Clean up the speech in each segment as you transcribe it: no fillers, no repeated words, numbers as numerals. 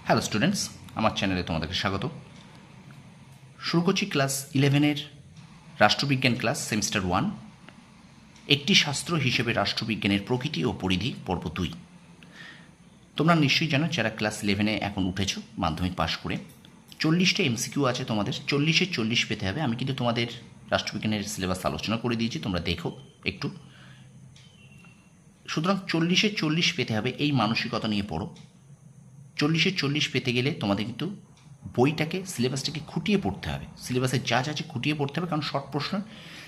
Hello students, আমার চ্যানেলে তোমাদেরকে স্বাগত। শুরু করছি ক্লাস 11-এর রাষ্ট্রবিজ্ঞান ক্লাস সেমিস্টার 1, একটি শাস্ত্র হিসেবে রাষ্ট্রবিজ্ঞানের প্রকৃতি ও পরিধি পর্ব 2। তোমরা নিশ্চয়ই জানো, যারা ক্লাস 11-এ এখন উঠেছো মাধ্যমিক পাশ করে, 40টা এমসিকিউ আছে তোমাদের, 40-এ 40 পেতে হবে। আমি কিন্তু তোমাদের রাষ্ট্রবিজ্ঞানের সিলেবাস আলোচনা করে দিয়েছি, তোমরা দেখো একটু। সুতরাং 40-এ 40 পেতে হবে, এই মানসিকতা নিয়ে পড়ো। 40-এ 40 পেতে গেলে তোমাদের কিন্তু বইটাকে, সিলেবাসটাকে খুঁটিয়ে পড়তে হবে। সিলেবাসে যা যা আছে খুঁটিয়ে পড়তে হবে, কারণ শর্ট প্রশ্ন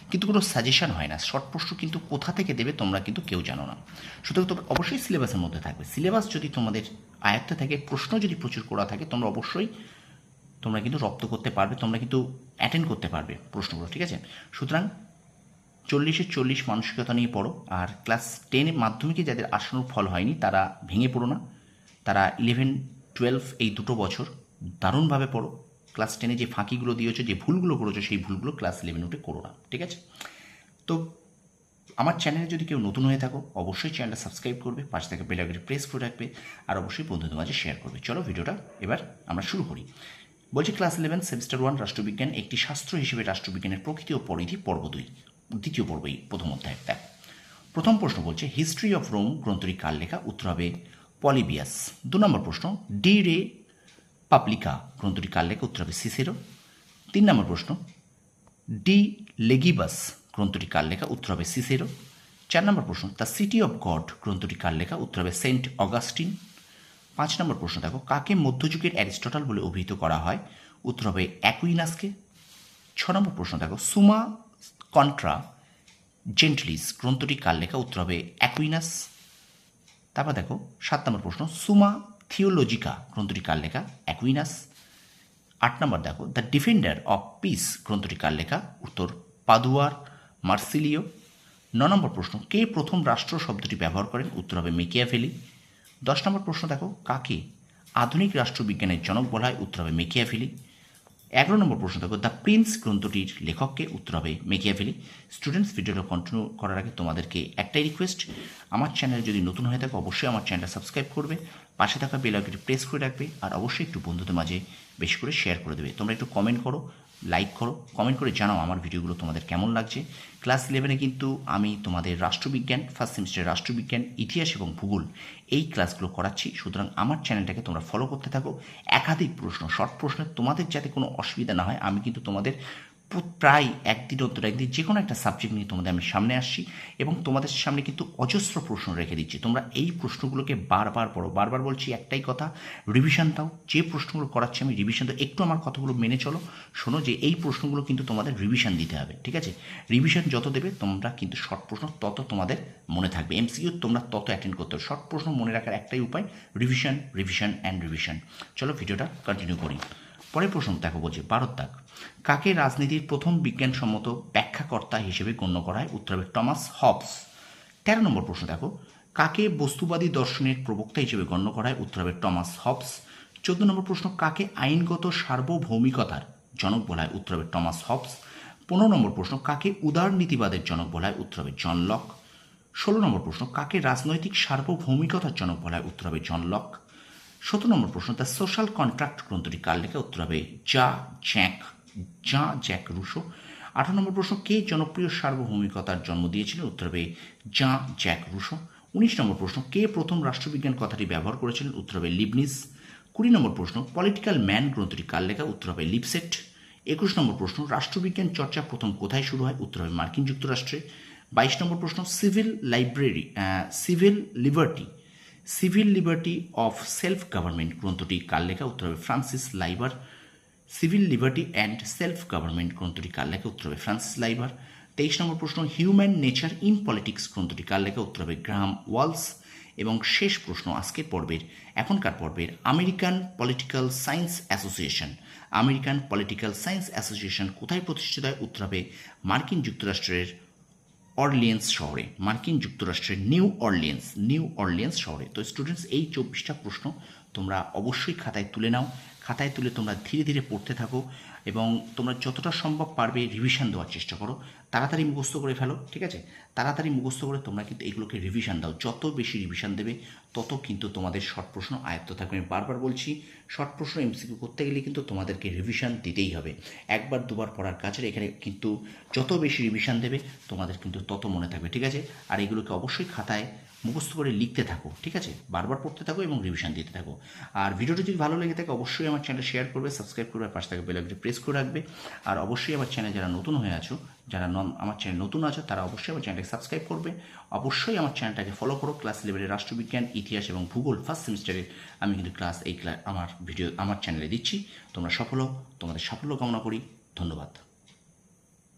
কিন্তু কোনো সাজেশন হয় না। শর্ট প্রশ্ন কিন্তু কোথা থেকে দেবে তোমরা কিন্তু কেউ জানো না। সুতরাং তোমরা অবশ্যই সিলেবাসের মধ্যে থাকবে। সিলেবাস যদি তোমাদের আয়ত্তে থাকে, প্রশ্ন যদি প্রচুর করা থাকে, তোমরা অবশ্যই তোমরা কিন্তু রপ্ত করতে পারবে, তোমরা কিন্তু অ্যাটেন্ড করতে পারবে প্রশ্নগুলো, ঠিক আছে? সুতরাং 40-এ 40 মানসিকতা নিয়ে পড়ো। আর ক্লাস 10-এ মাধ্যমিকে যাদের আসানোর ফল হয়নি তারা ভেঙে পড়ো না, তারা 11-12 এই দুটো বছর দারুণভাবে পড়ো। ক্লাস 10-এ যে ফাঁকিগুলো দিয়েছো, যে ভুলগুলো করেছো, সেই ভুলগুলো ক্লাস 11 উঠে করো না, ঠিক আছে? তো আমার চ্যানেলে যদি কেউ নতুন হয়ে থাকো, অবশ্যই চ্যানেলটা সাবস্ক্রাইব করবে, পাশে থেকে বেল আইকনটি প্রেস করে রাখবে, আর অবশ্যই বন্ধুদের মাঝে শেয়ার করবে। চলো ভিডিওটা এবার আমরা শুরু করি। বলছি ক্লাস 11 সেমিস্টার 1 রাষ্ট্রবিজ্ঞান, একটি শাস্ত্র হিসেবে রাষ্ট্রবিজ্ঞানের প্রকৃতি ও পরিধি পর্ব 2, দ্বিতীয় পর্বই প্রথম অধ্যায়। দেখ, প্রথম প্রশ্ন বলছে হিস্ট্রি অফ রোম গ্রন্থটি কার লেখা? উত্তর হবে পলিবিয়াস। 2 নম্বর প্রশ্ন, ডি রে পাবলিকা গ্রন্থটি কার লেখা? উত্তর হবে সিসেরো। 3 নম্বর প্রশ্ন, ডি লেগিবাস গ্রন্থটি কার লেখা? উত্তর হবে সিসেরো। 4 নম্বর প্রশ্ন, দ্য সিটি অফ গড গ্রন্থটি কার লেখা? উত্তর হবে সেন্ট অগাস্টিন। 5 নম্বর প্রশ্ন দেখো, কাকে মধ্যযুগের অ্যারিস্টটল বলে অভিহিত করা হয়? উত্তর হবে অ্যাকুইনাসকে। 6 নম্বর প্রশ্ন দেখো, সুমা কন্ট্রা জেন্টলিস গ্রন্থটি কার লেখা? উত্তর হবে অ্যাকুইনাস। তারপর দেখো 7 নম্বর প্রশ্ন, সুমা থিওলজিকা গ্রন্থটি কার লেখা? অ্যাকুইনাস। 8 নম্বর দেখো, দ্য ডিফেন্ডার অফ পিস গ্রন্থটি কার লেখা? উত্তর পাদুয়ার মার্সিলিও। 9 নম্বর প্রশ্ন, কে প্রথম রাষ্ট্র শব্দটি ব্যবহার করেন? উত্তর হবে মেকিয়াভেলি। 10 নম্বর প্রশ্ন দেখো, কাকে আধুনিক রাষ্ট্রবিজ্ঞানের জনক বলা হয়? উত্তর হবে মেকিয়াভেলি। 11 নম্বর প্রশ্ন দেখো, দ্য প্রিন্স গ্রন্থটির লেখককে? উত্তর হবে মেকিয়াভেলি। স্টুডেন্টস, ভিডিওটা কন্টিনিউ করার আগে তোমাদেরকে একটাই রিকোয়েস্ট, আমার চ্যানেল যদি নতুন হয়ে থাকে অবশ্যই আমার চ্যানেলটা সাবস্ক্রাইব করবে, পাশে থাকা বেল আইকনটি প্রেস করে রাখবে, আর অবশ্যই একটু বন্ধুদের মাঝে বেশি করে শেয়ার করে দেবে। তোমরা একটু কমেন্ট করো, লাইক করো, কমেন্ট করে জানাও আমার ভিডিওগুলো তোমাদের কেমন লাগছে। ক্লাস 11-এ কিন্তু আমি তোমাদের রাষ্ট্রবিজ্ঞান, ফার্স্ট সেমিস্টারের রাষ্ট্রবিজ্ঞান, ইতিহাস এবং ভূগোল এই ক্লাসগুলো করাচ্ছি। সুতরাং আমার চ্যানেলটাকে তোমরা ফলো করতে থাকো। একাধিক প্রশ্ন, শর্ট প্রশ্নে তোমাদের যাতে কোনো অসুবিধা না হয়, আমি কিন্তু তোমাদের প্রায় একদিন অন্তর একদিন যে কোনো একটা সাবজেক্ট নিয়ে তোমাদের আমি সামনে আসছি, এবং তোমাদের সামনে কিন্তু অজস্র প্রশ্ন রেখে দিচ্ছি। তোমরা এই প্রশ্নগুলোকে বারবার পড়ো। বারবার বলছি একটাই কথা, রিভিশন দাও। যে প্রশ্নগুলো করাচ্ছি আমি, রিভিশন দাও। একটু আমার কথাগুলো মেনে চলো, শোনো যে এই প্রশ্নগুলো কিন্তু তোমাদের রিভিশন দিতে হবে, ঠিক আছে? রিভিশন যত দেবে তোমরা কিন্তু শর্ট প্রশ্ন তত তোমাদের মনে থাকবে, এমসিকিউ তোমরা তত অ্যাটেন্ড করতে হবে। শর্ট প্রশ্ন মনে রাখার একটাই উপায়, রিভিশন, রিভিশন অ্যান্ড রিভিশন। চলো ভিডিওটা কন্টিনিউ করি। পরের প্রশ্ন দেখো, বলছে 12 দাগ, কাকে রাজনীতির প্রথম বিজ্ঞানসম্মত ব্যাখ্যাকর্তা হিসেবে গণ্য করা হয়? উত্তর হবে টমাস হবস। 13 নম্বর প্রশ্ন দেখো, কাকে বস্তুবাদী দর্শনের প্রবক্তা হিসেবে গণ্য করা হয়? উত্তর হবে টমাস হবস। 14 নম্বর প্রশ্ন, কাকে আইনগত সার্বভৌমিকতার জনক বলা হয়? উত্তর হবে টমাস হবস। 15 নম্বর প্রশ্ন, কাকে উদারনীতিবাদের জনক বলা হয়? উত্তর হবে জন লক। 16 নম্বর প্রশ্ন, কাকে রাজনৈতিক সার্বভৌমিকতার জনক বলা হয়? উত্তর হবে জন লক। 17 নম্বর প্রশ্ন, দ্য সোশ্যাল কন্ট্রাক্ট গ্রন্থটি কার লেখা? উত্তর হবে জ্যাক রুশো। 18 নম্বর প্রশ্ন, কে জনপ্রিয় সার্বভৌমিকতার জন্ম দিয়েছিলেন? উত্তর হবে জ্যাক রুশো। 19 নম্বর প্রশ্ন, কে প্রথম রাষ্ট্রবিজ্ঞান কথাটি ব্যবহার করেছিলেন? উত্তর হবে লিবনিজ। 20 নম্বর প্রশ্ন, পলিটিক্যাল ম্যান গ্রন্থটি কার লেখা? উত্তর হবে লিপসেট। 21 নম্বর প্রশ্ন, রাষ্ট্রবিজ্ঞান চর্চা প্রথম কোথায় শুরু হয়? উত্তর হবে মার্কিন যুক্তরাষ্ট্রে। 22 নম্বর প্রশ্ন, civil liberty of self government গ্রন্থটি কার লেখা? উত্তর হবে Francis Lieber. Civil liberty and self government গ্রন্থটি কার লেখা? উত্তর হবে ফ্রান্সিস লাইবার। 23 নম্বর প্রশ্ন, হিউম্যান নেচার ইন পলিটিক্স গ্রন্থটি কার লেখা? উত্তর হবে গ্রাহাম ওয়ালস। এবং শেষ প্রশ্ন আজকের পর্বের, এখনকার পর্বের, আমেরিকান পলিটিক্যাল সায়েন্স অ্যাসোসিয়েশন কোথায় প্রতিষ্ঠিত হয়? উত্তর হবে মার্কিন যুক্তরাষ্ট্রের অরলিয়েন্স শহরে, মার্কিন যুক্তরাষ্ট্রের নিউ অরলিয়েন্স শহরে। তো স্টুডেন্টস, এই 24টা প্রশ্ন তোমরা অবশ্যই খাতায় তুলে নাও। খাতায় তুলে তোমরা ধীরে ধীরে পড়তে থাকো, এবং তোমরা যতটা সম্ভব পারবে রিভিশন দেওয়ার চেষ্টা করো, তাড়াতাড়ি মুখস্থ করে ফেলো, ঠিক আছে? তাড়াতাড়ি মুখস্থ করে তোমরা কিন্তু এগুলোকে রিভিশন দাও। যত বেশি রিভিশন দেবে তত কিন্তু তোমাদের শর্ট প্রশ্ন আয়ত্ত থাকবে। আমি বারবার বলছি, শর্ট প্রশ্ন এমসিকিউ করতে গেলে কিন্তু তোমাদেরকে রিভিশন দিতেই হবে। একবার দুবার পড়ার কাজের এখানে কিন্তু যত বেশি রিভিশন দেবে তোমাদের কিন্তু তত মনে থাকবে, ঠিক আছে? আর এগুলোকে অবশ্যই খাতায় মুখস্থ করে লিখতে থাকো, ঠিক আছে? বারবার পড়তে থাকো এবং রিভিশন দিতে থাকো। আর ভিডিওটি যদি ভালো লেগে থাকে অবশ্যই আমার চ্যানেল শেয়ার করবে, সাবস্ক্রাইব করবে, আর পাশে থাকা বেল আইকনটি প্রেস করে রাখবে। আর অবশ্যই আমার চ্যানেল যারা নতুন হয়ে আছো, যারা আমার চ্যানেল নতুন আছো, তারা অবশ্যই আমার চ্যানেলটাকে সাবস্ক্রাইব করবে। অবশ্যই আমার চ্যানেলটাকে ফলো করো। ক্লাস 11 রাষ্ট্রবিজ্ঞান, ইতিহাস এবং ভূগোল ফার্স্ট সেমিস্টারে আমি কিন্তু আমার চ্যানেলে দিচ্ছি। তোমরা সফল হও, তোমাদের সাফল্য কামনা করি। ধন্যবাদ।